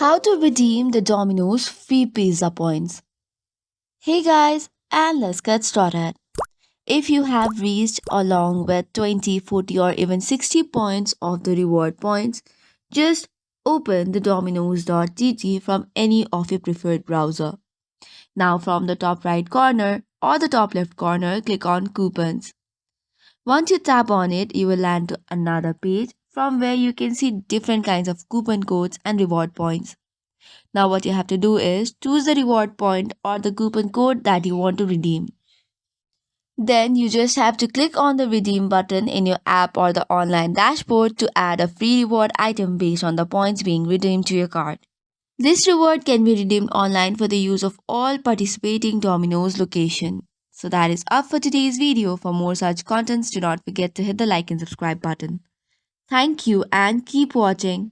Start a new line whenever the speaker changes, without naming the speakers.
How to redeem the Domino's free pizza points. Hey guys, and let's get started. If you have reached along with 20, 40, or even 60 points of the reward points, just open the Dominos.gt from any of your preferred browser. Now, from the top right corner or the top left corner, click on Coupons. Once you tap on it, you will land to another page from where you can see different kinds of coupon codes and reward points. Now, what you have to do is choose the reward point or the coupon code that you want to redeem. Then you just have to click on the redeem button in your app or the online dashboard to add a free reward item based on the points being redeemed to your card. This reward can be redeemed online for the use of all participating Domino's location. So that is up for today's video. For more such contents, do not forget to hit the like and subscribe button. Thank you and keep watching.